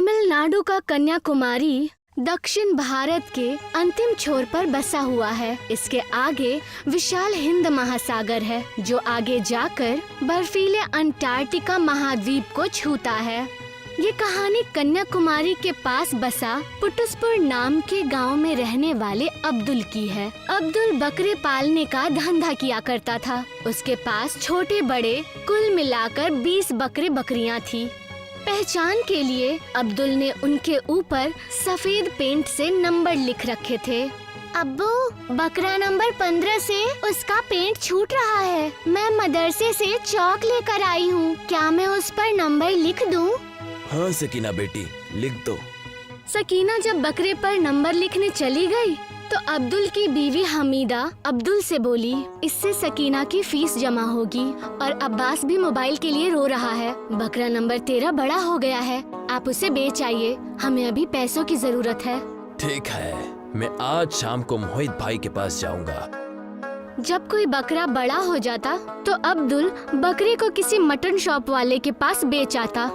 तमिलनाडु का कन्याकुमारी दक्षिण भारत के अंतिम छोर पर बसा हुआ है। इसके आगे विशाल हिंद महासागर है जो आगे जाकर बर्फीले अंटार्कटिका महाद्वीप को छूता है। ये कहानी कन्याकुमारी के पास बसा पुटुसपुर नाम के गांव में रहने वाले अब्दुल की है। अब्दुल बकरे पालने का धंधा किया करता था। उसके पास छोटे बड़े कुल मिलाकर 20 बकरे बकरियां थी। पहचान के लिए अब्दुल ने उनके ऊपर सफेद पेंट से नंबर लिख रखे थे। अब्बू, बकरा नंबर 15 से उसका पेंट छूट रहा है। मैं मदरसे से चौक लेकर आई हूँ, क्या मैं उस पर नंबर लिख दूँ? हाँ सकीना बेटी, लिख दो। सकीना जब बकरे पर नंबर लिखने चली गई तो अब्दुल की बीवी हमीदा अब्दुल से बोली, इससे सकीना की फीस जमा होगी। और अब्बास भी मोबाइल के लिए रो रहा है। बकरा नंबर 13 बड़ा हो गया है, आप उसे बेच आइए, हमें अभी पैसों की जरूरत है। ठीक है, मैं आज शाम को मोहित भाई के पास जाऊंगा। जब कोई बकरा बड़ा हो जाता तो अब्दुल बकरे को किसी मटन शॉप वाले के पास बेच आता।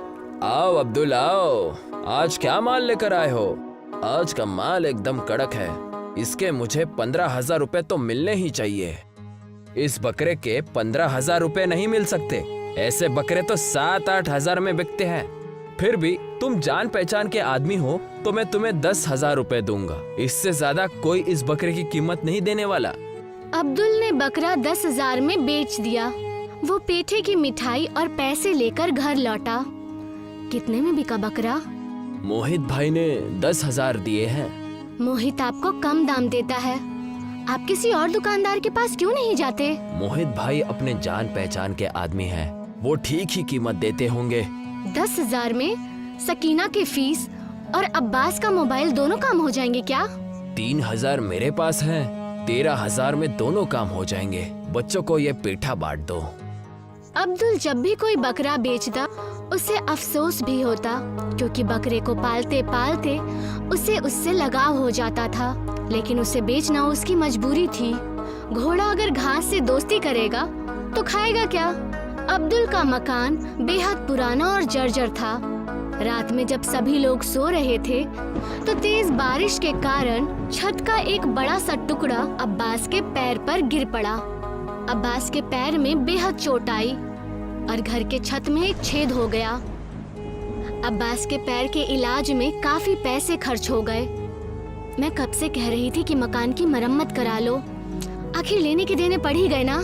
आओ अब्दुल आओ, आज क्या माल लेकर आए हो? आज का माल एकदम कड़क है, इसके मुझे 15,000 रुपए तो मिलने ही चाहिए। इस बकरे के 15,000 रुपए नहीं मिल सकते, ऐसे बकरे तो 7-8 हजार में बिकते हैं। फिर भी तुम जान पहचान के आदमी हो तो मैं तुम्हें 10,000 रुपए दूंगा, इससे ज्यादा कोई इस बकरे की कीमत नहीं देने वाला। अब्दुल ने बकरा 10,000 में बेच दिया। वो पेठे की मिठाई और पैसे लेकर घर लौटा। कितने में बिका बकरा? मोहित भाई ने 10,000 दिए हैं। मोहित आपको कम दाम देता है, आप किसी और दुकानदार के पास क्यों नहीं जाते? मोहित भाई अपने जान पहचान के आदमी हैं, वो ठीक ही कीमत देते होंगे। 10,000 में सकीना की फीस और अब्बास का मोबाइल दोनों काम हो जाएंगे क्या? 3,000 मेरे पास है, 13,000 में दोनों काम हो जाएंगे। बच्चों को ये पेठा बांट दो। अब्दुल जब भी कोई बकरा बेचता उसे अफसोस भी होता, क्योंकि बकरे को पालते पालते उसे उससे लगाव हो जाता था, लेकिन उसे बेचना उसकी मजबूरी थी। घोड़ा अगर घास से दोस्ती करेगा तो खाएगा क्या? अब्दुल का मकान बेहद पुराना और जर्जर था। रात में जब सभी लोग सो रहे थे तो तेज बारिश के कारण छत का एक बड़ा सा टुकड़ा अब्बास के पैर पर गिर पड़ा। अब्बास के पैर में बेहद चोट आई और घर के छत में एक छेद हो गया। अब्बास के पैर के इलाज में काफी पैसे खर्च हो गए। मैं कब से कह रही थी कि मकान की मरम्मत करा लो, आखिर लेने के देने पड़ ही गए ना।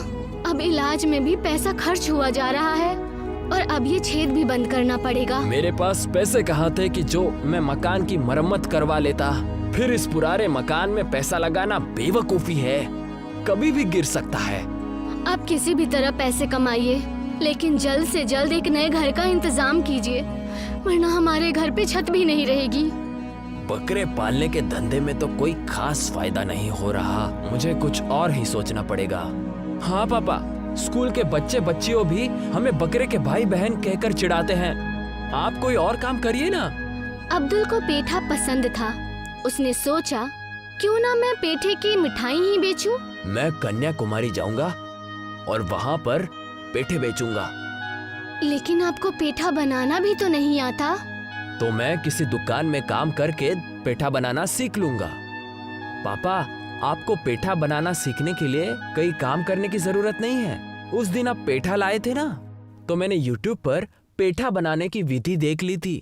अब इलाज में भी पैसा खर्च हुआ जा रहा है और अब ये छेद भी बंद करना पड़ेगा। मेरे पास पैसे कहाँ थे कि जो मैं मकान की मरम्मत करवा लेता। फिर इस पुराने मकान में पैसा लगाना बेवकूफी है, कभी भी गिर सकता है। आप किसी भी तरह पैसे कमाइए, लेकिन जल्द से जल्द एक नए घर का इंतजाम कीजिए, वरना हमारे घर पे छत भी नहीं रहेगी। बकरे पालने के धंधे में तो कोई खास फायदा नहीं हो रहा, मुझे कुछ और ही सोचना पड़ेगा। हाँ पापा, स्कूल के बच्चे बच्चियों भी हमें बकरे के भाई बहन कहकर चिढ़ाते हैं, आप कोई और काम करिए ना। अब्दुल को पेठा पसंद था। उसने सोचा, क्यों ना मैं पेठे की मिठाई ही बेचूं? मैं कन्याकुमारी जाऊंगा और वहाँ पर पेठे बेचूंगा। लेकिन आपको पेठा बनाना भी तो नहीं आता। तो मैं किसी दुकान में काम करके पेठा बनाना सीख लूंगा। पापा, आपको पेठा बनाना सीखने के लिए कई काम करने की जरूरत नहीं है। उस दिन आप पेठा लाए थे ना, तो मैंने YouTube पर पेठा बनाने की विधि देख ली थी।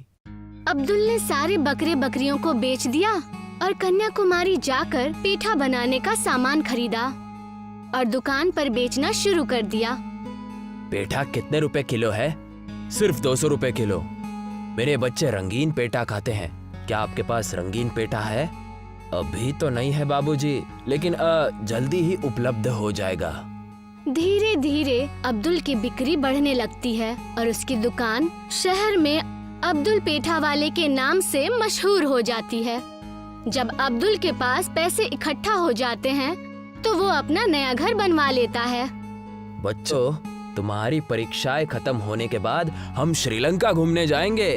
अब्दुल ने सारे बकरे बकरियों को बेच दिया और कन्याकुमारी जाकर पेठा बनाने का सामान खरीदा और दुकान पर बेचना शुरू कर दिया। पेठा कितने रुपए किलो है? सिर्फ 200 रुपए किलो। मेरे बच्चे रंगीन पेठा खाते हैं, क्या आपके पास रंगीन पेठा है? अभी तो नहीं है बाबूजी, लेकिन जल्दी ही उपलब्ध हो जाएगा। धीरे धीरे अब्दुल की बिक्री बढ़ने लगती है और उसकी दुकान शहर में अब्दुल पेठा वाले के नाम से मशहूर हो जाती है। जब अब्दुल के पास पैसे इकट्ठा हो जाते हैं तो वो अपना नया घर बनवा लेता है। बच्चों, तुम्हारी परीक्षाएं खत्म होने के बाद हम श्रीलंका घूमने जाएंगे।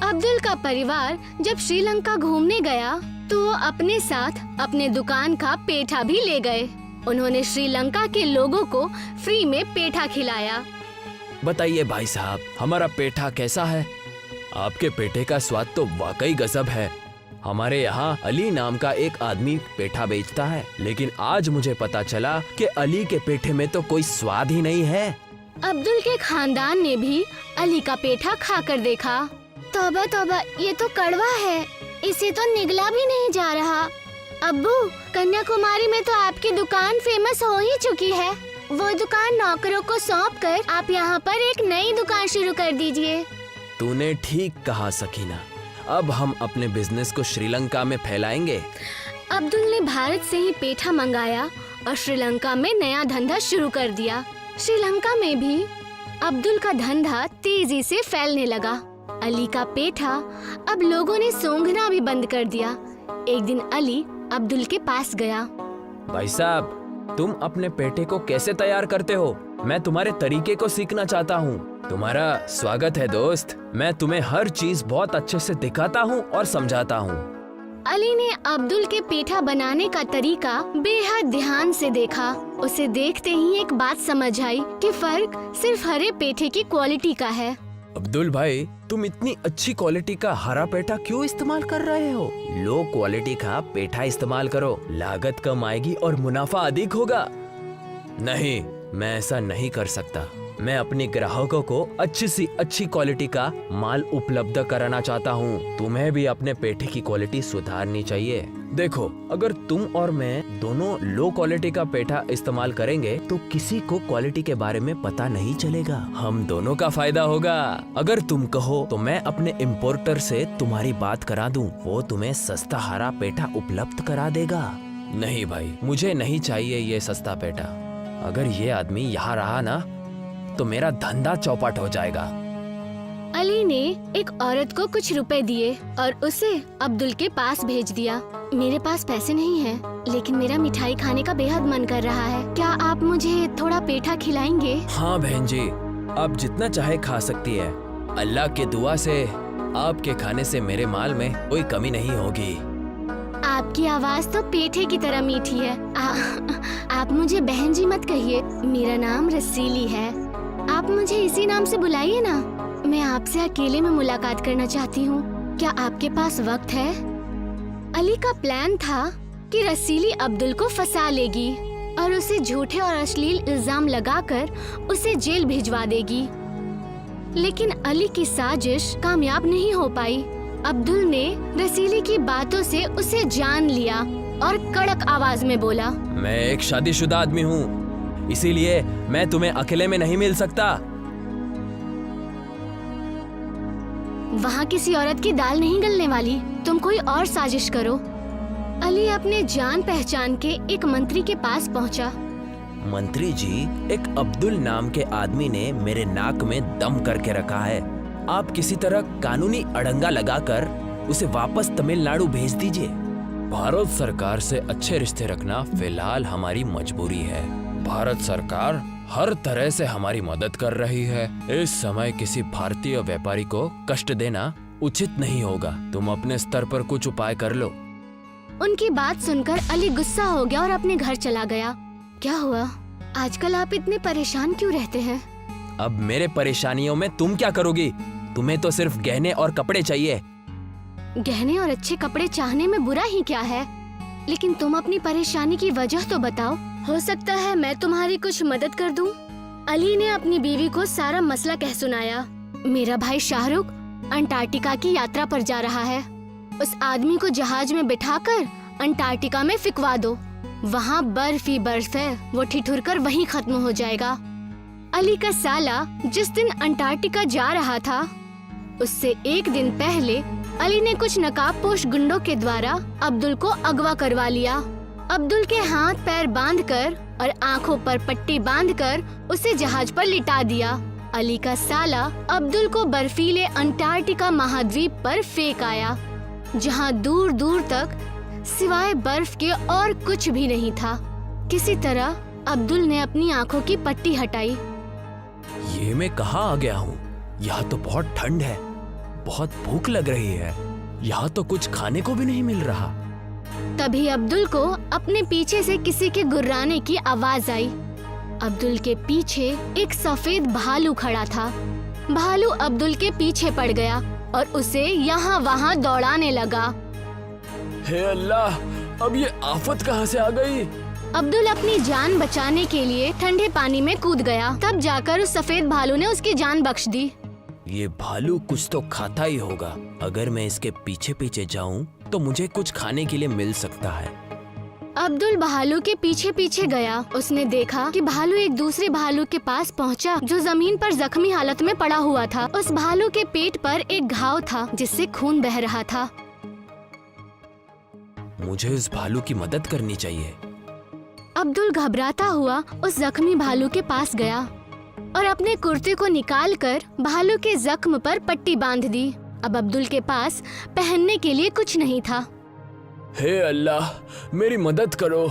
अब्दुल का परिवार जब श्रीलंका घूमने गया तो वो अपने साथ अपने दुकान का पेठा भी ले गए। उन्होंने श्रीलंका के लोगों को फ्री में पेठा खिलाया। बताइए भाई साहब, हमारा पेठा कैसा है? आपके पेठे का स्वाद तो वाकई गजब है। हमारे यहाँ अली नाम का एक आदमी पेठा बेचता है, लेकिन आज मुझे पता चला कि अली के पेठे में तो कोई स्वाद ही नहीं है। अब्दुल के खानदान ने भी अली का पेठा खाकर देखा। तौबा तौबा, ये तो कड़वा है, इसे तो निगला भी नहीं जा रहा। अब्बू, कन्याकुमारी में तो आपकी दुकान फेमस हो ही चुकी है। वो दुकान नौकरों को सौंपकर आप यहाँ पर एक नई दुकान शुरू कर दीजिए। तूने ठीक कहा सकीना, अब हम अपने बिजनेस को श्रीलंका में फैलाएंगे। अब्दुल ने भारत से ही पेठा मंगाया और श्रीलंका में नया धंधा शुरू कर दिया। श्रीलंका में भी अब्दुल का धंधा तेजी से फैलने लगा। अली का पेठा अब लोगों ने सूंघना भी बंद कर दिया। एक दिन अली अब्दुल के पास गया। भाई साहब, तुम अपने पेठे को कैसे तैयार करते हो? मैं तुम्हारे तरीके को सीखना चाहता हूँ। तुम्हारा स्वागत है दोस्त, मैं तुम्हें हर चीज बहुत अच्छे से दिखाता हूँ और समझाता हूँ। अली ने अब्दुल के पेठा बनाने का तरीका बेहद ध्यान से देखा। उसे देखते ही एक बात समझ आई कि फर्क सिर्फ हरे पेठे की क्वालिटी का है। अब्दुल भाई, तुम इतनी अच्छी क्वालिटी का हरा पेठा क्यों इस्तेमाल कर रहे हो? लो क्वालिटी का पेठा इस्तेमाल करो, लागत कम आएगी और मुनाफा अधिक होगा। नहीं, मैं ऐसा नहीं कर सकता। मैं अपने ग्राहकों को अच्छी सी अच्छी क्वालिटी का माल उपलब्ध कराना चाहता हूँ। तुम्हें भी अपने पेठे की क्वालिटी सुधारनी चाहिए। देखो, अगर तुम और मैं दोनों लो क्वालिटी का पेठा इस्तेमाल करेंगे तो किसी को क्वालिटी के बारे में पता नहीं चलेगा। हम दोनों का फायदा होगा। अगर तुम कहो तो मैं अपने इम्पोर्टर से तुम्हारी बात करा दूं, वो तुम्हें सस्ता हरा पेठा उपलब्ध करा देगा। नहीं भाई, मुझे नहीं चाहिए ये सस्ता पेठा। अगर ये आदमी यहाँ रहा ना तो मेरा धंधा चौपट हो जाएगा। अली ने एक औरत को कुछ रुपए दिए और उसे अब्दुल के पास भेज दिया। मेरे पास पैसे नहीं हैं, लेकिन मेरा मिठाई खाने का बेहद मन कर रहा है। क्या आप मुझे थोड़ा पेठा खिलाएंगे? हाँ बहन जी, आप जितना चाहे खा सकती है। अल्लाह के दुआ से आपके खाने से मेरे माल में कोई कमी नहीं होगी। आपकी आवाज तो पेठे की तरह मीठी है। आप मुझे बहन जी मत कहिए, मेरा नाम रसीली है। आप मुझे इसी नाम से बुलाइए ना। मैं आपसे अकेले में मुलाकात करना चाहती हूँ। क्या आपके पास वक्त है? अली का प्लान था कि रसीली अब्दुल को फंसा लेगी और उसे झूठे और अश्लील इल्जाम लगाकर उसे जेल भिजवा देगी। लेकिन अली की साजिश कामयाब नहीं हो पाई। अब्दुल ने रसीली की बातों से उसे जान लिया और कड़क आवाज में बोला, मैं एक शादीशुदा आदमी हूँ, इसीलिए मैं तुम्हें अकेले में नहीं मिल सकता। वहाँ किसी औरत की दाल नहीं गलने वाली, तुम कोई और साजिश करो। अली अपने जान पहचान के एक मंत्री के पास पहुँचा। मंत्री जी, एक अब्दुल नाम के आदमी ने मेरे नाक में दम करके रखा है। आप किसी तरह कानूनी अड़ंगा लगाकर उसे वापस तमिलनाडु भेज दीजिए। भारत सरकार से अच्छे रिश्ते रखना फिलहाल हमारी मजबूरी है। भारत सरकार हर तरह से हमारी मदद कर रही है। इस समय किसी भारतीय व्यापारी को कष्ट देना उचित नहीं होगा। तुम अपने स्तर पर कुछ उपाय कर लो। उनकी बात सुनकर अली गुस्सा हो गया और अपने घर चला गया। क्या हुआ? आजकल आप इतने परेशान क्यों रहते हैं? अब मेरे परेशानियों में तुम क्या करोगी? तुम्हें तो सिर्फ गहने और कपड़े चाहिए। गहने और अच्छे कपड़े चाहने में बुरा ही क्या है? लेकिन तुम अपनी परेशानी की वजह तो बताओ। हो सकता है मैं तुम्हारी कुछ मदद कर दूं। अली ने अपनी बीवी को सारा मसला कह सुनाया। मेरा भाई शाहरुख अंटार्कटिका की यात्रा पर जा रहा है। उस आदमी को जहाज में बिठाकर अंटार्कटिका में फिकवा दो। वहाँ बर्फ ही बर्फ है, वो ठिठुर कर वहीं खत्म हो जाएगा। अली का साला जिस दिन अंटार्कटिका जा रहा था, उससे एक दिन पहले अली ने कुछ नकाबपोश गुंडों के द्वारा अब्दुल को अगवा करवा लिया। अब्दुल के हाथ पैर बांधकर और आंखों पर पट्टी बांधकर उसे जहाज पर लिटा दिया। अली का साला अब्दुल को बर्फीले अंटार्कटिका महाद्वीप पर फेंक आया, जहां दूर दूर तक सिवाय बर्फ के और कुछ भी नहीं था। किसी तरह अब्दुल ने अपनी आंखों की पट्टी हटाई। ये मैं कहाँ आ गया हूँ? यहाँ तो बहुत ठंड है, बहुत भूख लग रही है। यहाँ तो कुछ खाने को भी नहीं मिल रहा। तभी अब्दुल को अपने पीछे से किसी के गुर्राने की आवाज आई। अब्दुल के पीछे एक सफेद भालू खड़ा था। भालू अब्दुल के पीछे पड़ गया और उसे यहाँ वहाँ दौड़ाने लगा। हे अल्लाह, अब ये आफत कहाँ से आ गई? अब्दुल अपनी जान बचाने के लिए ठंडे पानी में कूद गया। तब जाकर उस सफेद भालू ने उसकी जान बख्श दी। ये भालू कुछ तो खाता ही होगा। अगर मैं इसके पीछे पीछे जाऊं तो मुझे कुछ खाने के लिए मिल सकता है। अब्दुल भालू के पीछे पीछे गया। उसने देखा कि भालू एक दूसरे भालू के पास पहुंचा, जो जमीन पर जख्मी हालत में पड़ा हुआ था। उस भालू के पेट पर एक घाव था जिससे खून बह रहा था। मुझे उस भालू की मदद करनी चाहिए। अब्दुल घबराता हुआ उस जख्मी भालू के पास गया और अपने कुर्ते को निकालकर भालू के जख्म पर पट्टी बांध दी। अब अब्दुल के पास पहनने के लिए कुछ नहीं था। हे अल्लाह, मेरी मदद करो।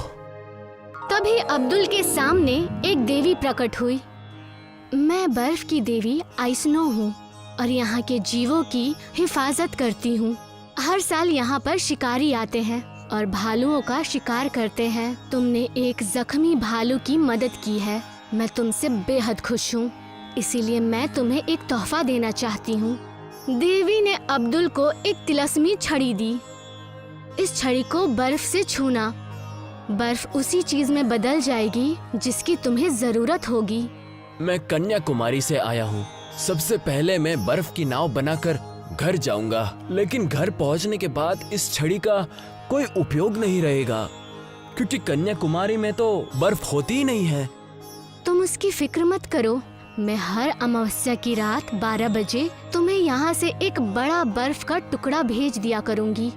तभी अब्दुल के सामने एक देवी प्रकट हुई। मैं बर्फ की देवी आइसनो हूँ और यहाँ के जीवों की हिफाजत करती हूँ। हर साल यहाँ पर शिकारी आते हैं और भालुओं का शिकार करते हैं। तुमने एक जख्मी भालू की मदद की है। मैं तुमसे बेहद खुश हूँ, इसीलिए मैं तुम्हें एक तोहफा देना चाहती हूँ। देवी ने अब्दुल को एक तिलस्मी छड़ी दी। इस छड़ी को बर्फ से छूना, बर्फ उसी चीज में बदल जाएगी जिसकी तुम्हें जरूरत होगी। मैं कन्याकुमारी से आया हूँ। सबसे पहले मैं बर्फ की नाव बनाकर घर जाऊंगा, लेकिन घर पहुँचने के बाद इस छड़ी का कोई उपयोग नहीं रहेगा, क्योंकि कन्याकुमारी में तो बर्फ होती ही नहीं है। तुम उसकी फिक्र मत करो। मैं हर अमावस्या की रात 12 बजे तुम्हें यहाँ से एक बड़ा बर्फ का टुकड़ा भेज दिया करूँगी।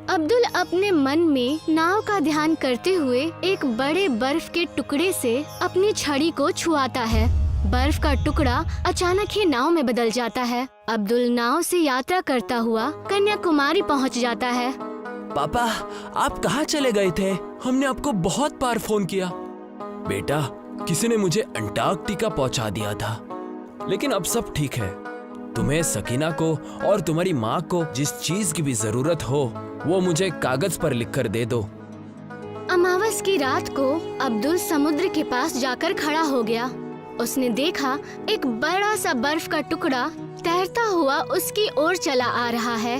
अब्दुल अपने मन में नाव का ध्यान करते हुए एक बड़े बर्फ के टुकड़े से अपनी छड़ी को छुआता है। बर्फ का टुकड़ा अचानक ही नाव में बदल जाता है। अब्दुल नाव से यात्रा करता हुआ कन्याकुमारी पहुंच जाता है। पापा, आप कहाँ चले गए थे? हमने आपको बहुत बार फोन किया। बेटा, किसी ने मुझे अंटार्कटिका पहुंचा दिया था, लेकिन अब सब ठीक है। तुम्हें, सकीना को और तुम्हारी माँ को जिस चीज की भी जरूरत हो वो मुझे कागज पर लिखकर दे दो। अमावस की रात को अब्दुल समुद्र के पास जाकर खड़ा हो गया। उसने देखा एक बड़ा सा बर्फ का टुकड़ा तैरता हुआ उसकी ओर चला आ रहा है।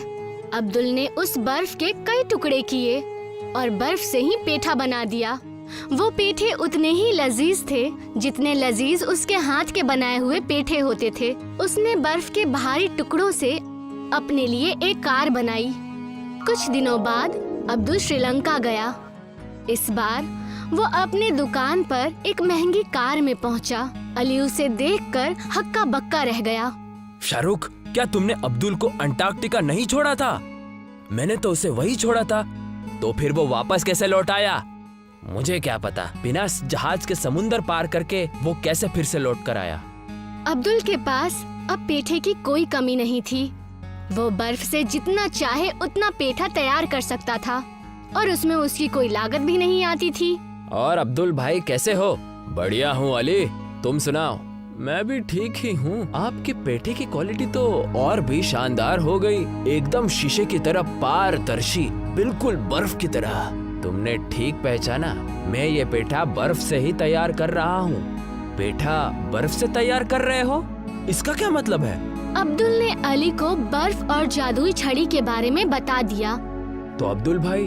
अब्दुल ने उस बर्फ के कई टुकड़े किए और बर्फ से ही पेठा बना दिया। वो पेठे उतने ही लजीज थे जितने लजीज उसके हाथ के बनाए हुए पेठे होते थे। उसने बर्फ के भारी टुकड़ों से अपने लिए एक कार बनाई। कुछ दिनों बाद अब्दुल श्रीलंका गया। इस बार वो अपने दुकान पर एक महंगी कार में पहुंचा। अली उसे देखकर हक्का बक्का रह गया। शाहरुख, क्या तुमने अब्दुल को अंटार्कटिका नहीं छोड़ा था? मैंने तो उसे वही छोड़ा था। तो फिर वो वापस कैसे लौट आया? मुझे क्या पता, बिना जहाज के समुंदर पार करके वो कैसे फिर से लौट कर आया। अब्दुल के पास अब पेठे की कोई कमी नहीं थी। वो बर्फ से जितना चाहे उतना पेठा तैयार कर सकता था और उसमें उसकी कोई लागत भी नहीं आती थी। और अब्दुल भाई कैसे हो? बढ़िया हूँ अली, तुम सुनाओ। मैं भी ठीक ही हूँ। आपके पेठे की क्वालिटी तो और भी शानदार हो गई, एकदम शीशे की तरह पारदर्शी, बिल्कुल बर्फ की तरह। तुमने ठीक पहचाना, मैं ये पेठा बर्फ से ही तैयार कर रहा हूँ। पेठा बर्फ से तैयार कर रहे हो? इसका क्या मतलब है? अब्दुल ने अली को बर्फ और जादुई छड़ी के बारे में बता दिया। तो अब्दुल भाई,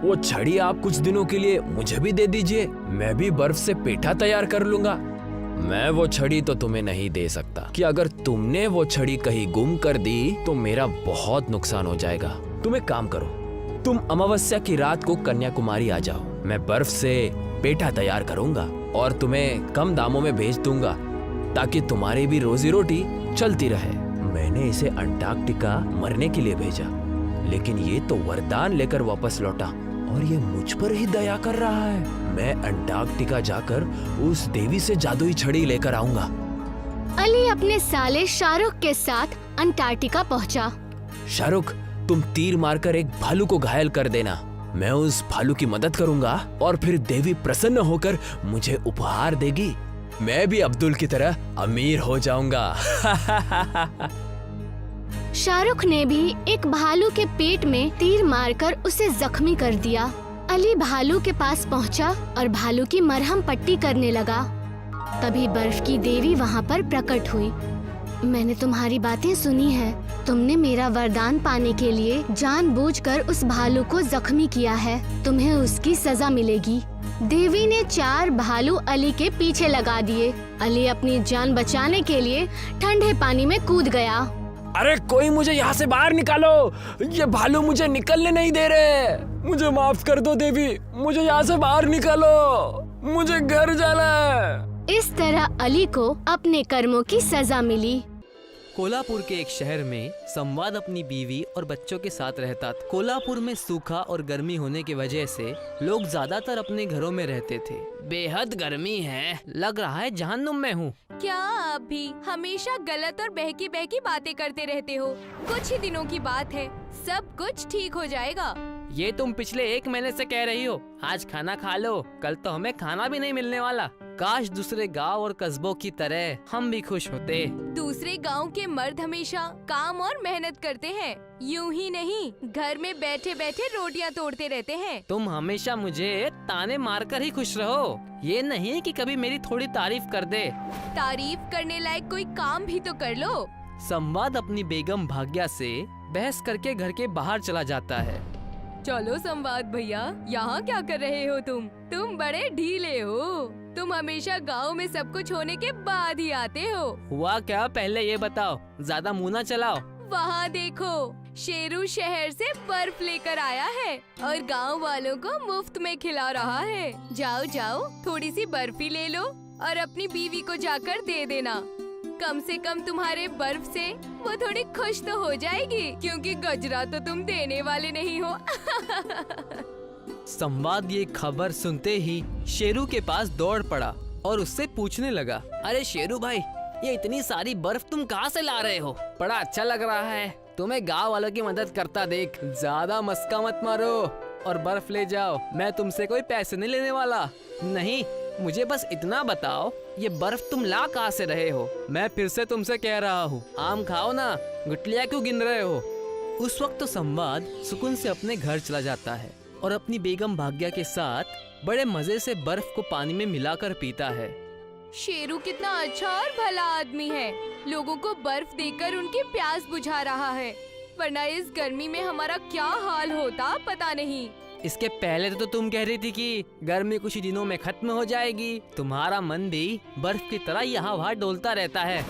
वो छड़ी आप कुछ दिनों के लिए मुझे भी दे दीजिए। मैं भी बर्फ से पेठा तैयार कर लूंगा। मैं वो छड़ी तो तुम्हें नहीं दे सकता कि अगर तुमने वो छड़ी कहीं गुम कर दी तो मेरा बहुत नुकसान हो जाएगा। तुम एक काम करो, तुम अमावस्या की रात को कन्याकुमारी आ जाओ। मैं बर्फ से पेठा तैयार करूंगा और तुम्हें कम दामों में भेज दूंगा ताकि तुम्हारी भी रोजी रोटी चलती रहे। मैंने इसे अंटार्कटिका मरने के लिए भेजा, लेकिन ये तो वरदान लेकर वापस लौटा और ये मुझ पर ही दया कर रहा है। मैं अंटार्कटिका जाकर उस देवी से जादुई छड़ी लेकर आऊंगा। अली अपने साले शाहरुख के साथ अंटार्कटिका पहुंचा। शाहरुख, तुम तीर मारकर एक भालू को घायल कर देना। मैं उस भालू की मदद करूंगा और फिर देवी प्रसन्न होकर मुझे उपहार देगी। मैं भी अब्दुल की तरह अमीर हो जाऊंगा। शाहरुख ने भी एक भालू के पेट में तीर मारकर उसे जख्मी कर दिया। अली भालू के पास पहुंचा और भालू की मरहम पट्टी करने लगा। तभी बर्फ की देवी वहां पर प्रकट हुई। मैंने तुम्हारी बातें सुनी है। तुमने मेरा वरदान पाने के लिए जानबूझकर उस भालू को जख्मी किया है। तुम्हें उसकी सजा मिलेगी। देवी ने 4 भालू अली के पीछे लगा दिए। अली अपनी जान बचाने के लिए ठंडे पानी में कूद गया। अरे कोई मुझे यहाँ से बाहर निकालो, ये भालू मुझे निकलने नहीं दे रहे। मुझे माफ कर दो देवी, मुझे यहाँ से बाहर निकालो, मुझे घर जाना है। इस तरह अली को अपने कर्मों की सजा मिली। कोल्हापुर के एक शहर में संवाद अपनी बीवी और बच्चों के साथ रहता था। कोल्हापुर में सूखा और गर्मी होने की वजह से लोग ज्यादातर अपने घरों में रहते थे। बेहद गर्मी है, लग रहा है जहन्नुम में हूँ। क्या आप भी हमेशा गलत और बहकी बहकी बातें करते रहते हो? कुछ ही दिनों की बात है, सब कुछ ठीक हो जाएगा। ये तुम पिछले 1 महीने से कह रही हो। आज खाना खा लो, कल तो हमें खाना भी नहीं मिलने वाला। काश दूसरे गांव और कस्बों की तरह हम भी खुश होते। दूसरे गांव के मर्द हमेशा काम और मेहनत करते हैं, यूं ही नहीं घर में बैठे बैठे रोटियां तोड़ते रहते हैं। तुम हमेशा मुझे ताने मारकर ही खुश रहो, ये नहीं कि कभी मेरी थोड़ी तारीफ कर दे। तारीफ करने लायक कोई काम भी तो कर लो। संवाद अपनी बेगम भाग्या से बहस करके घर के बाहर चला जाता है। चलो संवाद भैया, यहाँ क्या कर रहे हो तुम? तुम बड़े ढीले हो। तुम हमेशा गांव में सब कुछ होने के बाद ही आते हो। हुआ क्या, पहले ये बताओ, ज्यादा मुंह ना चलाओ। वहाँ देखो, शेरू शहर से बर्फ लेकर आया है और गांव वालों को मुफ्त में खिला रहा है। जाओ जाओ, थोड़ी सी बर्फी ले लो और अपनी बीवी को जाकर दे देना। कम से कम तुम्हारे बर्फ से वो थोड़ी खुश तो हो जाएगी, क्योंकि गजरा तो तुम देने वाले नहीं हो। संवाद ये खबर सुनते ही शेरू के पास दौड़ पड़ा और उससे पूछने लगा, अरे शेरू भाई, ये इतनी सारी बर्फ तुम कहाँ से ला रहे हो? बड़ा अच्छा लग रहा है, तुम्हें गांव वालों की मदद करता देख। ज्यादा मस्का मत मारो और बर्फ ले जाओ, मैं तुमसे कोई पैसे नहीं लेने वाला। नहीं, मुझे बस इतना बताओ, ये बर्फ तुम ला कहाँ से रहे हो? मैं फिर से तुमसे कह रहा हूँ, आम खाओ ना, गुठलियाँ क्यों गिन रहे हो? उस वक्त तो संवाद सुकून से अपने घर चला जाता है और अपनी बेगम भाग्या के साथ बड़े मजे से बर्फ को पानी में मिलाकर पीता है। शेरू कितना अच्छा और भला आदमी है, लोगों को बर्फ देकर उनकी प्यास बुझा रहा है, वरना इस गर्मी में हमारा क्या हाल होता पता नहीं। इसके पहले तो तुम कह रही थी कि गर्मी कुछ ही दिनों में खत्म हो जाएगी। तुम्हारा मन भी बर्फ की तरह यहाँ वहाँ डोलता रहता है।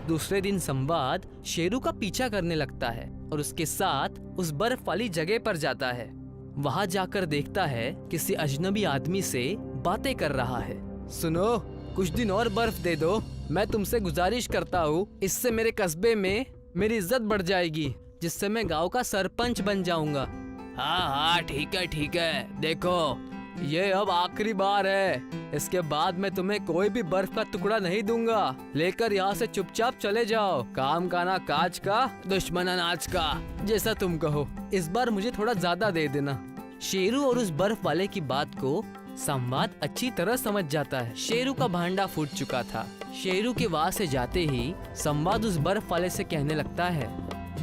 दूसरे दिन संवाद शेरू का पीछा करने लगता है और उसके साथ उस बर्फ वाली जगह पर जाता है। वहाँ जाकर देखता है किसी अजनबी आदमी से बातें कर रहा है। सुनो, कुछ दिन और बर्फ दे दो, मैं तुमसे गुजारिश करता हूँ, इससे मेरे कस्बे में मेरी इज्जत बढ़ जाएगी, जिससे मैं गाँव का सरपंच बन जाऊंगा। हाँ, ठीक है, देखो ये अब आखिरी बार है, इसके बाद मैं तुम्हें कोई भी बर्फ का टुकड़ा नहीं दूंगा। लेकर यहाँ से चुपचाप चले जाओ, काम का ना काज का, दुश्मन अनाज का, जैसा तुम कहो। इस बार मुझे थोड़ा ज्यादा दे देना। शेरू और उस बर्फ वाले की बात को संवाद अच्छी तरह समझ जाता है। शेरू का भांडा फूट चुका था। शेरू के वहाँ से जाते ही संवाद उस बर्फ वाले से कहने लगता है,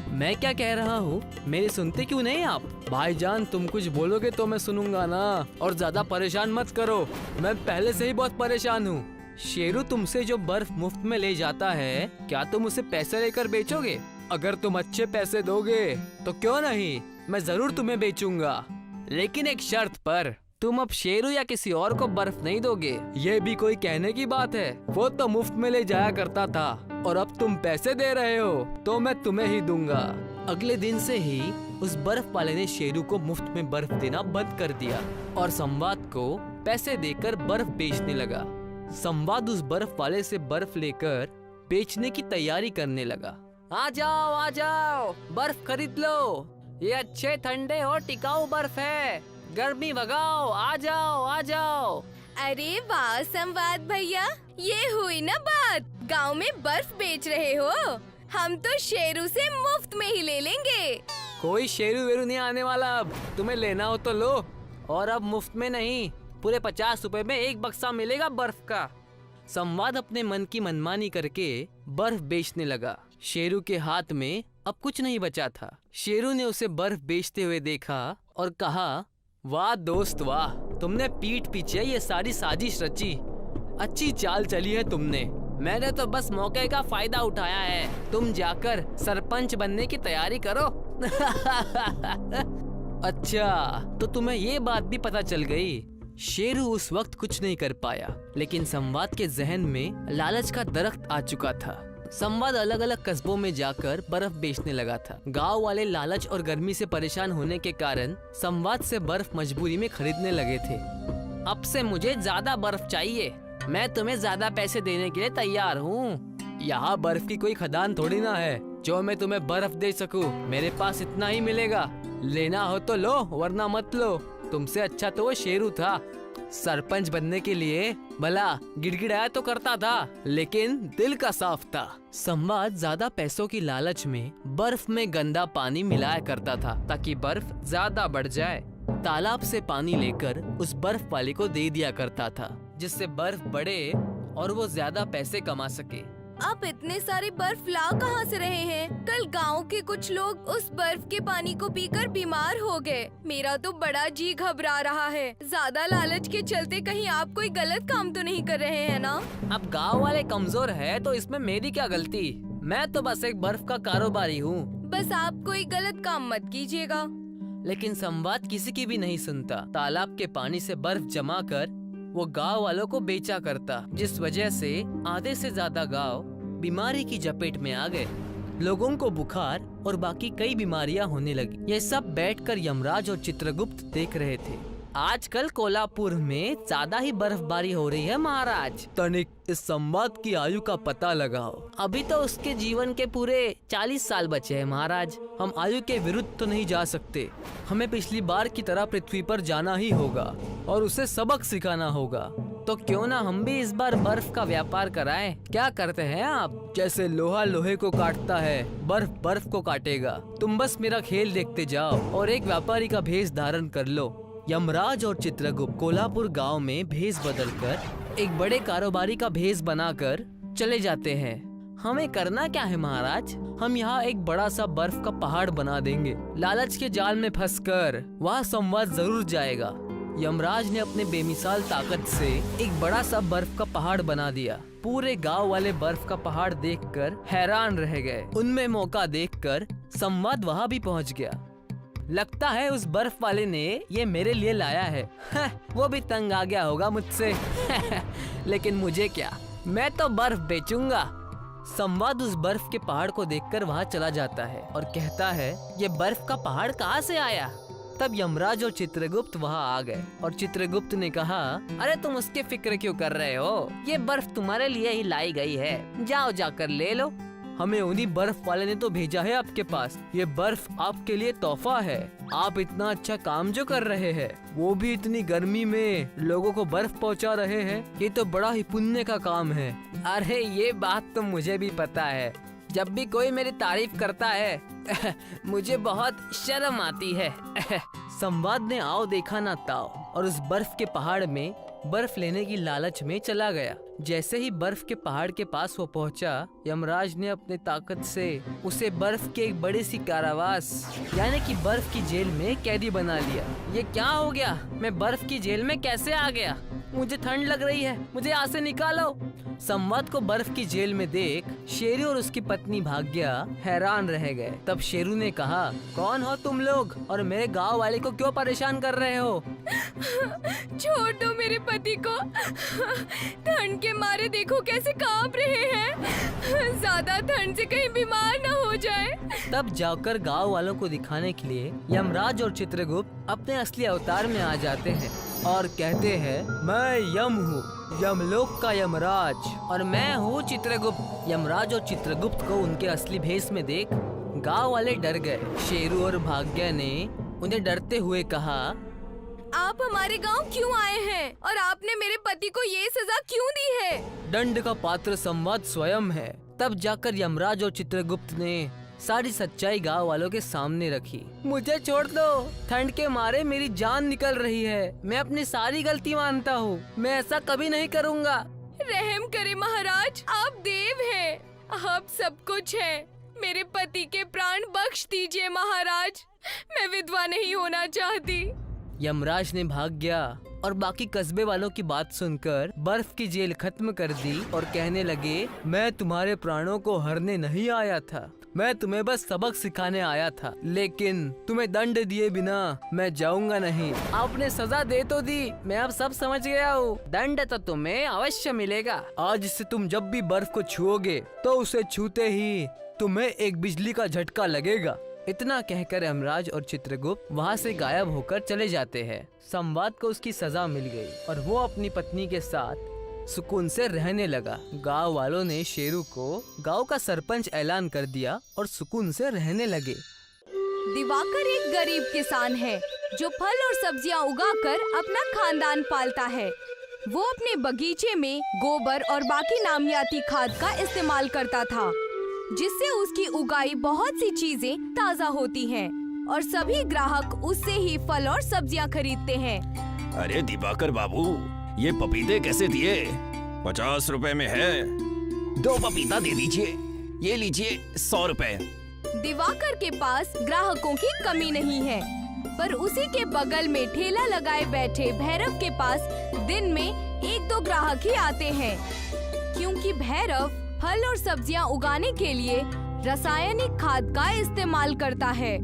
मैं क्या कह रहा हूँ, मेरी सुनते क्यों नहीं आप? भाईजान, तुम कुछ बोलोगे तो मैं सुनूंगा ना, और ज्यादा परेशान मत करो, मैं पहले से ही बहुत परेशान हूँ। शेरू तुमसे जो बर्फ मुफ्त में ले जाता है, क्या तुम उसे पैसे लेकर बेचोगे? अगर तुम अच्छे पैसे दोगे तो क्यों नहीं, मैं जरूर तुम्हें बेचूंगा, लेकिन एक शर्त पर। तुम अब शेरू या किसी और को बर्फ नहीं दोगे। ये भी कोई कहने की बात है? वो तो मुफ्त में ले जाया करता था और अब तुम पैसे दे रहे हो तो मैं तुम्हें ही दूंगा। अगले दिन से ही उस बर्फ वाले ने शेरू को मुफ्त में बर्फ देना बंद कर दिया और संवाद को पैसे देकर बर्फ बेचने लगा। संवाद उस बर्फ वाले से बर्फ लेकर बेचने की तैयारी करने लगा। आ जाओ, बर्फ खरीद लो, ये अच्छे ठंडे और टिकाऊ बर्फ है, गर्मी भगाओ, आ जाओ। अरे वाह संवाद भैया, ये हुई ना बात, गांव में बर्फ बेच रहे हो, हम तो शेरू से मुफ्त में ही ले लेंगे। कोई शेरू वेरू नहीं आने वाला, अब तुम्हें लेना हो तो लो, और अब मुफ्त में नहीं, पूरे 50 रुपए में एक बक्सा मिलेगा बर्फ का। संवाद अपने मन की मनमानी करके बर्फ बेचने लगा। शेरू के हाथ में अब कुछ नहीं बचा था। शेरू ने उसे बर्फ बेचते हुए देखा और कहा, वाह दोस्त वाह, तुमने पीठ पीछे ये सारी साजिश रची, अच्छी चाल चली है तुमने। मैंने तो बस मौके का फायदा उठाया है। तुम जाकर सरपंच बनने की तैयारी करो। अच्छा, तो तुम्हें ये बात भी पता चल गई। शेरू उस वक्त कुछ नहीं कर पाया, लेकिन संवाद के जहन में लालच का दरख्त आ चुका था। संवाद अलग अलग कस्बों में जाकर बर्फ बेचने लगा था। गांव वाले लालच और गर्मी से परेशान होने के कारण संवाद से बर्फ मजबूरी में खरीदने लगे थे। अब से मुझे ज्यादा बर्फ चाहिए, मैं तुम्हें ज्यादा पैसे देने के लिए तैयार हूँ। यहाँ बर्फ की कोई खदान थोड़ी ना है जो मैं तुम्हें बर्फ दे सकूं। मेरे पास इतना ही मिलेगा, लेना हो तो लो वरना मत लो। तुमसे अच्छा तो वो शेरू था। सरपंच बनने के लिए भला गिड़गिड़ाया तो करता था, लेकिन दिल का साफ था। संवाद ज्यादा पैसों की लालच में बर्फ में गंदा पानी मिलाया करता था ताकि बर्फ ज्यादा बढ़ जाए। तालाब से पानी लेकर उस बर्फ वाले को दे दिया करता था, जिससे बर्फ बढ़े और वो ज्यादा पैसे कमा सके। आप इतने सारे बर्फ ला कहाँ से रहे हैं? कल गांव के कुछ लोग उस बर्फ के पानी को पीकर बीमार हो गए। मेरा तो बड़ा जी घबरा रहा है। ज्यादा लालच के चलते कहीं आप कोई गलत काम तो नहीं कर रहे हैं ना? अब गांव वाले कमजोर है तो इसमें मेरी क्या गलती? मैं तो बस एक बर्फ का कारोबारी हूँ। बस आप कोई गलत काम मत कीजिएगा। लेकिन संवाद किसी की भी नहीं सुनता। तालाब के पानी से बर्फ जमा कर वो गांव वालों को बेचा करता, जिस वजह से आधे से ज्यादा गांव बीमारी की चपेट में आ गए। लोगों को बुखार और बाकी कई बीमारियां होने लगी। ये सब बैठकर यमराज और चित्रगुप्त देख रहे थे। आजकल कोल्हापुर में ज्यादा ही बर्फबारी हो रही है महाराज। तनिक इस संवाद की आयु का पता लगाओ। अभी तो उसके जीवन के पूरे 40 साल बचे हैं महाराज। हम आयु के विरुद्ध तो नहीं जा सकते। हमें पिछली बार की तरह पृथ्वी पर जाना ही होगा और उसे सबक सिखाना होगा। तो क्यों ना हम भी इस बार बर्फ का व्यापार कराएं? क्या करते हैं आप? जैसे लोहा लोहे को काटता है, बर्फ बर्फ को काटेगा। तुम बस मेरा खेल देखते जाओ और एक व्यापारी का भेष धारण कर लो। यमराज और चित्रगुप्त कोल्हापुर गांव में भेष बदलकर एक बड़े कारोबारी का भेष बनाकर चले जाते हैं। हमें करना क्या है महाराज? हम यहाँ एक बड़ा सा बर्फ का पहाड़ बना देंगे। लालच के जाल में फंसकर वहाँ संवाद जरूर जाएगा। यमराज ने अपने बेमिसाल ताकत से एक बड़ा सा बर्फ का पहाड़ बना दिया। पूरे गांव वाले बर्फ का पहाड़ देखकर हैरान रह गए। उनमें मौका देखकर संवाद वहाँ भी पहुँच गया। लगता है उस बर्फ वाले ने ये मेरे लिए लाया है। वो भी तंग आ गया होगा मुझसे। लेकिन मुझे क्या, मैं तो बर्फ बेचूंगा। संवाद उस बर्फ के पहाड़ को देखकर वहाँ चला जाता है और कहता है, ये बर्फ का पहाड़ कहाँ से आया? तब यमराज और चित्रगुप्त वहाँ आ गए और चित्रगुप्त ने कहा, अरे तुम उसकी फिक्र क्यों कर रहे हो? ये बर्फ तुम्हारे लिए ही लाई गई है, जाओ जाकर ले लो। हमें उन्हीं बर्फ वाले ने तो भेजा है आपके पास। ये बर्फ आपके लिए तोहफा है। आप इतना अच्छा काम जो कर रहे हैं, वो भी इतनी गर्मी में लोगों को बर्फ पहुंचा रहे हैं, ये तो बड़ा ही पुण्य का काम है। अरे ये बात तो मुझे भी पता है। जब भी कोई मेरी तारीफ करता है मुझे बहुत शर्म आती है। संवाद ने आओ देखा ना ताओ और उस बर्फ के पहाड़ में बर्फ लेने की लालच में चला गया। जैसे ही बर्फ के पहाड़ के पास वो पहुंचा, यमराज ने अपने ताकत से उसे बर्फ के एक बड़ी सी कारावास यानी कि बर्फ की जेल में कैदी बना लिया। ये क्या हो गया? मैं बर्फ की जेल में कैसे आ गया? मुझे ठंड लग रही है, मुझे यहाँ से निकालो। संवाद को बर्फ की जेल में देख शेरू और उसकी पत्नी भाग्या हैरान रह गए। तब शेरू ने कहा, कौन हो तुम लोग और मेरे गांव वाले को क्यों परेशान कर रहे हो? छोड़ दो मेरे पति को। ठंड के मारे देखो कैसे कांप रहे हैं। ज्यादा ठंड से कहीं बीमार ना हो जाए। तब जाकर गांव वालों को दिखाने के लिए यमराज और चित्रगुप्त अपने असली अवतार में आ जाते हैं और कहते हैं, मैं यम हूँ, यमलोक का यमराज, और मैं हूँ चित्रगुप्त। यमराज और चित्रगुप्त को उनके असली भेष में देख गांव वाले डर गए। शेरू और भाग्या ने उन्हें डरते हुए कहा, आप हमारे गांव क्यों आए हैं और आपने मेरे पति को ये सजा क्यों दी है? दंड का पात्र संवाद स्वयं है। तब जाकर यमराज और चित्रगुप्त ने सारी सच्चाई गांव वालों के सामने रखी। मुझे छोड़ दो, ठंड के मारे मेरी जान निकल रही है। मैं अपनी सारी गलती मानता हूँ, मैं ऐसा कभी नहीं करूँगा। रहम करे महाराज, आप देव हैं, आप सब कुछ है। मेरे पति के प्राण बख्श दीजिए महाराज, मैं विधवा नहीं होना चाहती। यमराज ने भाग्या और बाकी कस्बे वालों की बात सुनकर बर्फ की जेल खत्म कर दी और कहने लगे, मैं तुम्हारे प्राणों को हरने नहीं आया था, मैं तुम्हें बस सबक सिखाने आया था, लेकिन तुम्हें दंड दिए बिना मैं जाऊंगा नहीं। आपने सजा दे तो दी, मैं अब सब समझ गया हूँ। दंड तो तुम्हें अवश्य मिलेगा। आज से तुम जब भी बर्फ को छुओगे तो उसे छूते ही तुम्हें एक बिजली का झटका लगेगा। इतना कहकर यमराज और चित्रगुप्त वहाँ से गायब होकर चले जाते हैं। संवाद को उसकी सजा मिल गई और वो अपनी पत्नी के साथ सुकून से रहने लगा। गांव वालों ने शेरू को गांव का सरपंच ऐलान कर दिया और सुकून से रहने लगे। दिवाकर एक गरीब किसान है जो फल और सब्जियां उगाकर अपना खानदान पालता है। वो अपने बगीचे में गोबर और बाकी नामियाती खाद का इस्तेमाल करता था, जिससे उसकी उगाई बहुत सी चीजें ताज़ा होती हैं और सभी ग्राहक उससे ही फल और सब्जियां खरीदते हैं। अरे दिवाकर बाबू, ये पपीते कैसे दिए? 50 रुपए में है। 2 पपीता दे दीजिए। ये लीजिए 100 रुपए। दिवाकर के पास ग्राहकों की कमी नहीं है, पर उसी के बगल में ठेला लगाए बैठे भैरव के पास दिन में 1-2 ग्राहक ही आते हैं, क्योंकि भैरव फल और सब्जियां उगाने के लिए रासायनिक खाद का इस्तेमाल करता है,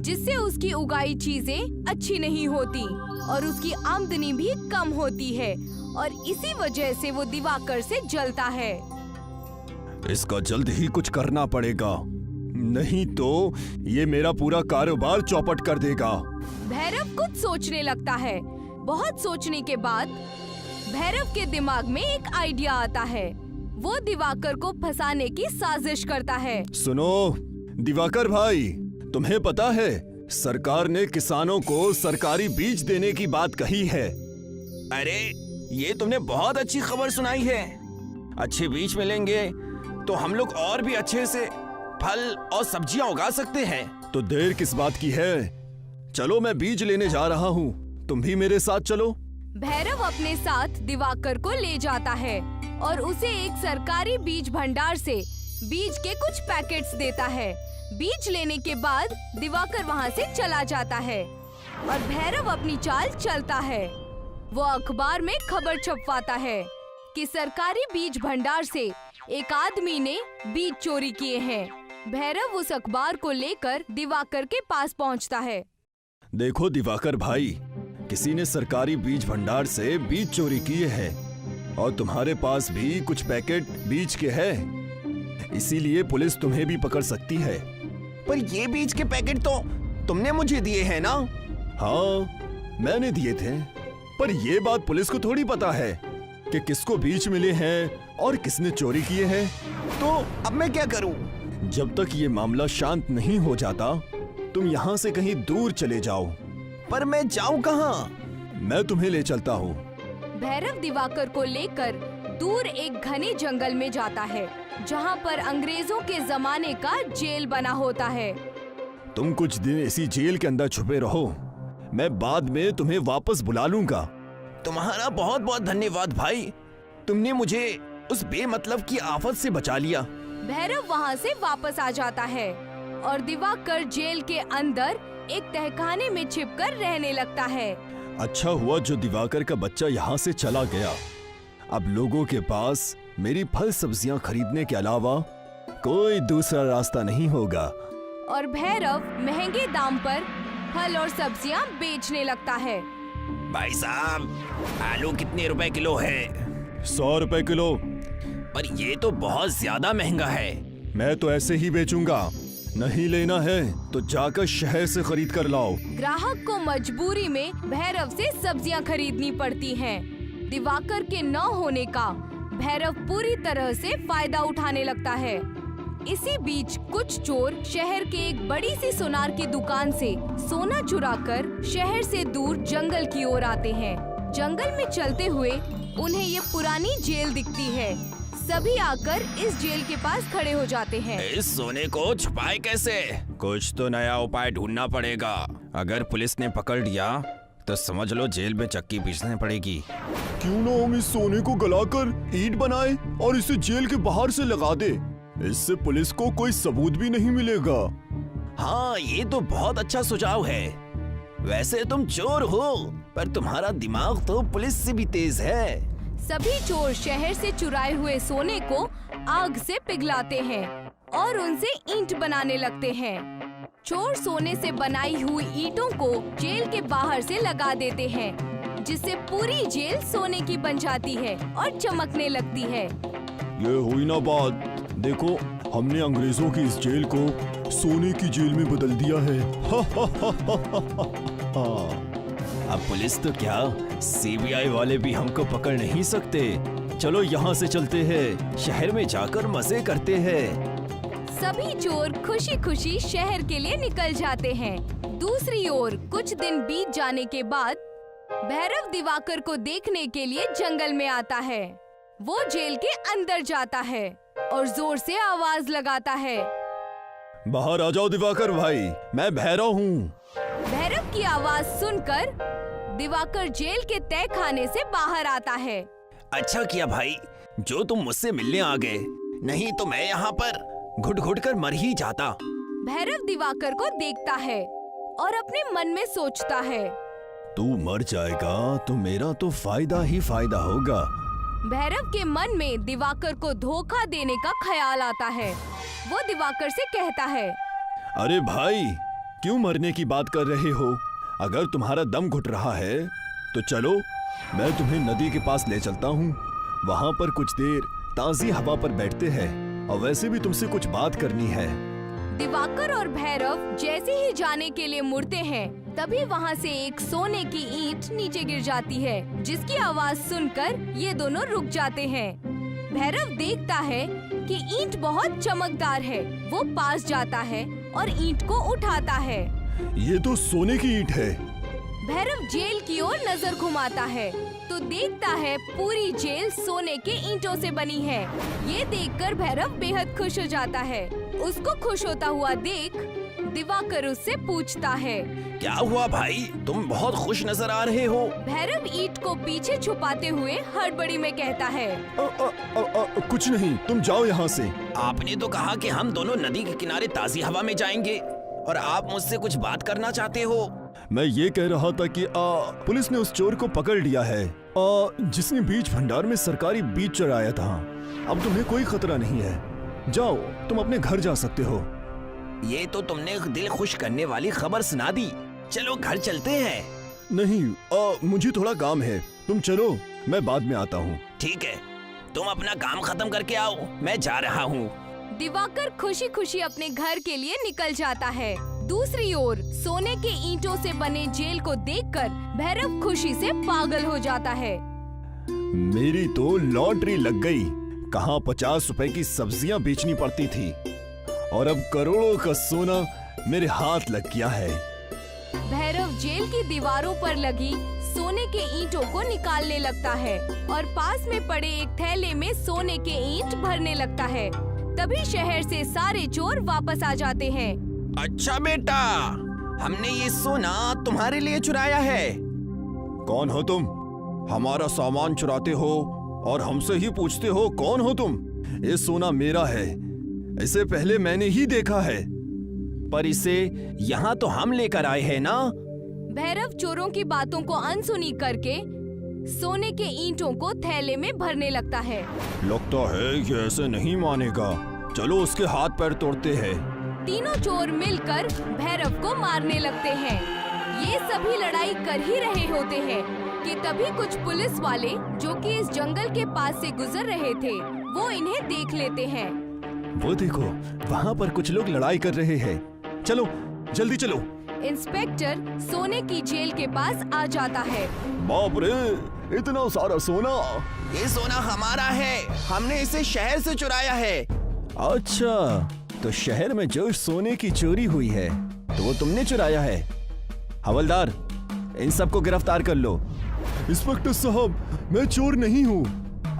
जिससे उसकी उगाई चीजें अच्छी नहीं होती और उसकी आमदनी भी कम होती है और इसी वजह से वो दिवाकर से जलता है। इसका जल्द ही कुछ करना पड़ेगा, नहीं तो ये मेरा पूरा कारोबार चौपट कर देगा। भैरव कुछ सोचने लगता है। बहुत सोचने के बाद भैरव के दिमाग में एक आइडिया आता है। वो दिवाकर को फंसाने की साजिश करता है। सुनो दिवाकर भाई, तुम्हें पता है सरकार ने किसानों को सरकारी बीज देने की बात कही है। अरे ये तुमने बहुत अच्छी खबर सुनाई है। अच्छे बीज मिलेंगे तो हम लोग और भी अच्छे से फल और सब्जियां उगा सकते हैं। तो देर किस बात की है? चलो मैं बीज लेने जा रहा हूँ, तुम भी मेरे साथ चलो। भैरव अपने साथ दिवाकर को ले जाता है और उसे एक सरकारी बीज भंडार से बीज के कुछ पैकेट्स देता है। बीज लेने के बाद दिवाकर वहाँ से चला जाता है और भैरव अपनी चाल चलता है। वो अखबार में खबर छपवाता है कि सरकारी बीज भंडार से एक आदमी ने बीज चोरी किए हैं। भैरव उस अखबार को लेकर दिवाकर के पास पहुँचता है। देखो दिवाकर भाई, किसी ने सरकारी बीज भंडार से बीज चोरी किए हैं और तुम्हारे पास भी कुछ पैकेट बीज के हैं, इसीलिए पुलिस तुम्हें भी पकड़ सकती है। पर ये बीज के पैकेट तो तुमने मुझे दिए हैं ना? हाँ मैंने दिए थे, पर ये बात पुलिस को थोड़ी पता है कि किसको बीज मिले हैं और किसने चोरी किए हैं। तो अब मैं क्या करूं? जब तक ये मामला शांत नहीं हो जाता तुम यहाँ से कहीं दूर चले जाओ। पर मैं जाऊं कहाँ? मैं तुम्हें ले चलता हूँ। भैरव दिवाकर को लेकर दूर एक घने जंगल में जाता है, जहाँ पर अंग्रेजों के जमाने का जेल बना होता है। तुम कुछ दिन इसी जेल के अंदर छुपे रहो, मैं बाद में तुम्हें वापस बुला लूंगा। तुम्हारा बहुत बहुत धन्यवाद भाई, तुमने मुझे उस बेमतलब की आफत से बचा लिया। भैरव वहाँ से वापस आ जाता है और दिवाकर जेल के अंदर एक तहखाने में छिपकर रहने लगता है। अच्छा हुआ जो दिवाकर का बच्चा यहाँ से चला गया। अब लोगों के पास मेरी फल सब्जियाँ खरीदने के अलावा कोई दूसरा रास्ता नहीं होगा। और भैरव महंगे दाम पर फल और सब्जियाँ बेचने लगता है। भाई साहब, आलू कितने रुपए किलो है? 100 रुपए किलो। पर ये तो बहुत ज्यादा महंगा है। मैं तो ऐसे ही बेचूंगा, नहीं लेना है तो जाकर शहर से खरीद कर लाओ। ग्राहक को मजबूरी में भैरव से सब्जियां खरीदनी पड़ती हैं। दिवाकर के न होने का भैरव पूरी तरह से फायदा उठाने लगता है। इसी बीच कुछ चोर शहर के एक बड़ी सी सुनार की दुकान से सोना चुराकर शहर से दूर जंगल की ओर आते हैं। जंगल में चलते हुए उन्हें ये पुरानी जेल दिखती है। सभी आकर इस जेल के पास खड़े हो जाते हैं। इस सोने को छुपाए कैसे? कुछ तो नया उपाय ढूंढना पड़ेगा। अगर पुलिस ने पकड़ लिया तो समझ लो जेल में चक्की पीसने पड़ेगी। क्यों ना हम इस सोने को गलाकर ईंट बनाए और इसे जेल के बाहर से लगा दे, इससे पुलिस को कोई सबूत भी नहीं मिलेगा। हाँ, ये तो बहुत अच्छा सुझाव है। वैसे तुम चोर हो, पर तुम्हारा दिमाग तो पुलिस से भी तेज है। सभी चोर शहर से चुराए हुए सोने को आग से पिघलाते हैं और उनसे ईंट बनाने लगते हैं। चोर सोने से बनाई हुई ईंटों को जेल के बाहर से लगा देते हैं, जिससे पूरी जेल सोने की बन जाती है और चमकने लगती है। ये हुई ना बात। देखो, हमने अंग्रेजों की इस जेल को सोने की जेल में बदल दिया है। अब पुलिस तो क्या, सीबीआई वाले भी हमको पकड़ नहीं सकते। चलो यहाँ से चलते हैं, शहर में जाकर मजे करते हैं। सभी चोर खुशी खुशी शहर के लिए निकल जाते हैं। दूसरी ओर कुछ दिन बीत जाने के बाद भैरव दिवाकर को देखने के लिए जंगल में आता है। वो जेल के अंदर जाता है और जोर से आवाज लगाता है। बाहर आ जाओ दिवाकर भाई, मैं भैरव हूँ। भैरव की आवाज सुनकर दिवाकर जेल के तय खाने से बाहर आता है। अच्छा किया भाई, जो तुम मुझसे मिलने आ गए, नहीं तो मैं यहाँ पर घुट घुट कर मर ही जाता। भैरव दिवाकर को देखता है और अपने मन में सोचता है, तू मर जाएगा तो मेरा तो फायदा ही फायदा होगा। भैरव के मन में दिवाकर को धोखा देने का ख्याल आता है। वो दिवाकर से कहता है, अरे भाई, क्यों मरने की बात कर रहे हो? अगर तुम्हारा दम घुट रहा है तो चलो, मैं तुम्हें नदी के पास ले चलता हूँ। वहाँ पर कुछ देर ताज़ी हवा पर बैठते हैं, और वैसे भी तुमसे कुछ बात करनी है। दिवाकर और भैरव जैसे ही जाने के लिए मुड़ते हैं, तभी वहाँ से एक सोने की ईंट नीचे गिर जाती है, जिसकी आवाज सुनकर ये दोनों रुक जाते हैं। भैरव देखता है कि ईंट बहुत चमकदार है। वो पास जाता है और ईंट को उठाता है। ये तो सोने की ईंट है। भैरव जेल की ओर नजर घुमाता है तो देखता है पूरी जेल सोने के ईंटों से बनी है। ये देखकर भैरव बेहद खुश हो जाता है। उसको खुश होता हुआ देख दिवाकर उससे पूछता है, क्या हुआ भाई, तुम बहुत खुश नजर आ रहे हो। भैरव ईंट को पीछे छुपाते हुए हड़बड़ी में कहता है, कुछ नहीं, तुम जाओ यहाँ से। आपने तो कहा कि हम दोनों नदी के किनारे ताज़ी हवा में जाएंगे, और आप मुझसे कुछ बात करना चाहते हो। मैं ये कह रहा था कि पुलिस ने उस चोर को पकड़ लिया है, जिसने बीज भंडार में सरकारी बीज चुराया था। अब तुम्हें कोई खतरा नहीं है। जाओ, तुम अपने घर जा सकते हो। ये तो तुमने दिल खुश करने वाली खबर सुना दी। चलो घर चलते हैं। नहीं, मुझे थोड़ा काम है। तुम चलो, मैं बाद में आता हूँ। ठीक है, तुम अपना काम खत्म करके आओ, मैं जा रहा हूँ। दिवाकर खुशी खुशी अपने घर के लिए निकल जाता है। दूसरी ओर सोने के ईंटों से बने जेल को देखकर भैरव खुशी से पागल हो जाता है। मेरी तो लॉटरी लग गई। कहाँ 50 रुपए की सब्जियां बेचनी पड़ती थी, और अब करोड़ों का सोना मेरे हाथ लग गया है। भैरव जेल की दीवारों पर लगी सोने के ईंटों को निकालने लगता है और पास में पड़े एक थैले में सोने के ईंट भरने लगता है। तभी शहर से सारे चोर वापस आ जाते हैं। अच्छा बेटा, हमने ये सोना तुम्हारे लिए चुराया है। कौन हो तुम? हमारा सामान चुराते हो और हमसे ही पूछते हो कौन हो तुम? ये सोना मेरा है, इसे पहले मैंने ही देखा है। पर इसे यहाँ तो हम लेकर आए हैं ना। भैरव चोरों की बातों को अनसुनी करके सोने के ईंटों को थैले में भरने लगता है। लगता है ये ऐसे नहीं मानेगा। चलो उसके हाथ पैर तोड़ते हैं। तीनों चोर मिलकर भैरव को मारने लगते हैं। ये सभी लड़ाई कर ही रहे होते हैं कि तभी कुछ पुलिस वाले जो कि इस जंगल के पास से गुजर रहे थे, वो इन्हें देख लेते हैं। वो देखो, वहाँ पर कुछ लोग लड़ाई कर रहे हैं। चलो, जल्दी चलो। इंस्पेक्टर सोने की जेल के पास आ जाता है। बाप रे, इतना सारा सोना! ये सोना हमारा है, हमने इसे शहर से चुराया है। अच्छा, तो शहर में जो सोने की चोरी हुई है तो वो तुमने चुराया है। हवलदार, इन सबको गिरफ्तार कर लो। इंस्पेक्टर साहब, मैं चोर नहीं हूँ।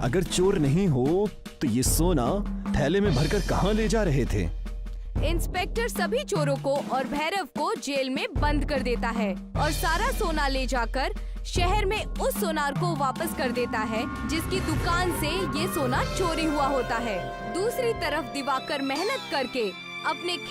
अगर चोर नहीं हो तो ये सोना थैले में भरकर कहाँ ले जा रहे थे? इंस्पेक्टर सभी चोरों को और भैरव को जेल में बंद कर देता है और सारा सोना ले जाकर शहर में उस सोनार को वापस कर देता है जिसकी दुकान से ये सोना चोरी हुआ होता है। दूसरी तरफ दिवाकर मेहनत करके अपने